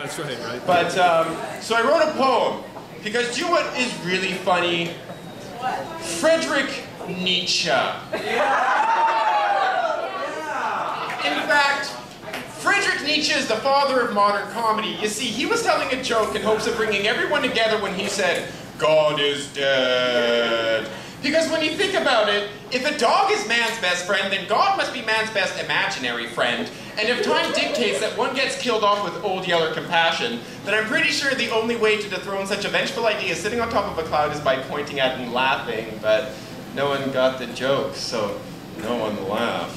That's right, right? But, so I wrote a poem, because do you know what is really funny? Friedrich Nietzsche. In fact, Friedrich Nietzsche is the father of modern comedy. You see, he was telling a joke in hopes of bringing everyone together when he said, "God is dead." Because when you think about it, if a dog is man's best friend, then God must be man's best imaginary friend. And if time dictates that one gets killed off with old yeller compassion, then I'm pretty sure the only way to dethrone such a vengeful idea sitting on top of a cloud is by pointing at and laughing. But no one got the joke, so no one laughed.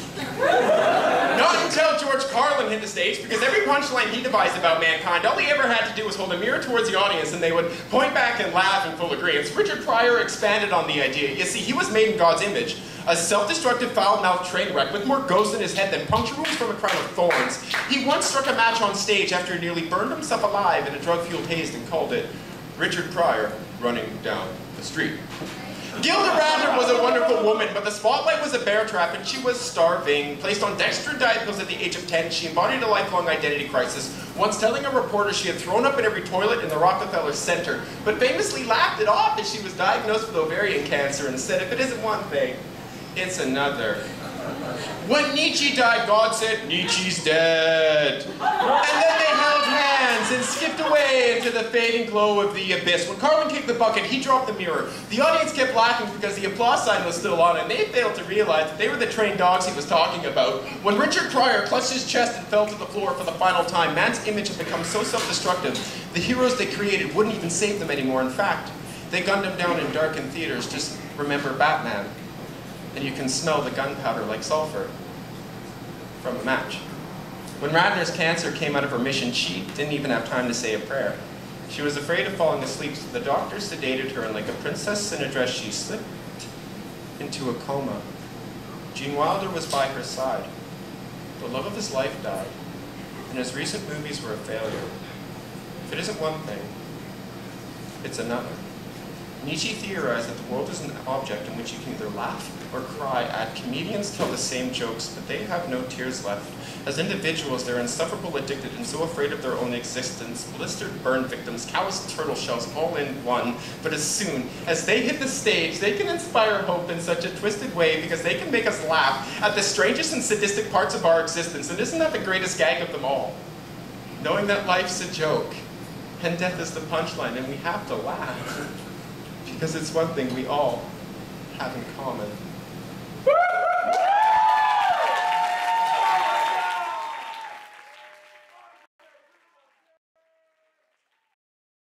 Not until George Carlin hit the stage, because every punchline he devised about mankind, all he ever had to do was hold a mirror towards the audience and they would point back and laugh in full agreement. Richard Pryor expanded on the idea. You see, he was made in God's image, a self-destructive, foul-mouthed train wreck with more ghosts in his head than puncture wounds from a crown of thorns. He once struck a match on stage after he nearly burned himself alive in a drug-fueled haze and called it Richard Pryor running down the street. Gilda Radner was a wonderful woman, but the spotlight was a bear trap and she was starving. Placed on dextrin diet pills at the age of 10, she embodied a lifelong identity crisis, once telling a reporter she had thrown up in every toilet in the Rockefeller Center, but famously laughed it off as she was diagnosed with ovarian cancer and said, "If it isn't one thing, it's another." When Nietzsche died, God said, "Nietzsche's dead." And then they held hands and skipped away into the fading glow of the abyss. When Carlin kicked the bucket, he dropped the mirror. The audience kept laughing because the applause sign was still on, and they failed to realize that they were the trained dogs he was talking about. When Richard Pryor clutched his chest and fell to the floor for the final time, man's image had become so self-destructive, the heroes they created wouldn't even save them anymore. In fact, they gunned him down in darkened theaters. Just remember Batman. And you can smell the gunpowder like sulfur from a match. When Radner's cancer came out of remission, she didn't even have time to say a prayer. She was afraid of falling asleep, so the doctor sedated her, and like a princess in a dress, she slipped into a coma. Gene Wilder was by her side. The love of his life died, and his recent movies were a failure. If it isn't one thing, it's another. Nietzsche theorized that the world is an object in which you can either laugh or cry at. Comedians tell the same jokes, but they have no tears left. As individuals, they're insufferable, addicted, and so afraid of their own existence. Blistered burn victims, calloused turtle shells, all in one. But as soon as they hit the stage, they can inspire hope in such a twisted way because they can make us laugh at the strangest and sadistic parts of our existence. And isn't that the greatest gag of them all? Knowing that life's a joke, and death is the punchline, and we have to laugh. Because it's one thing we all have in common.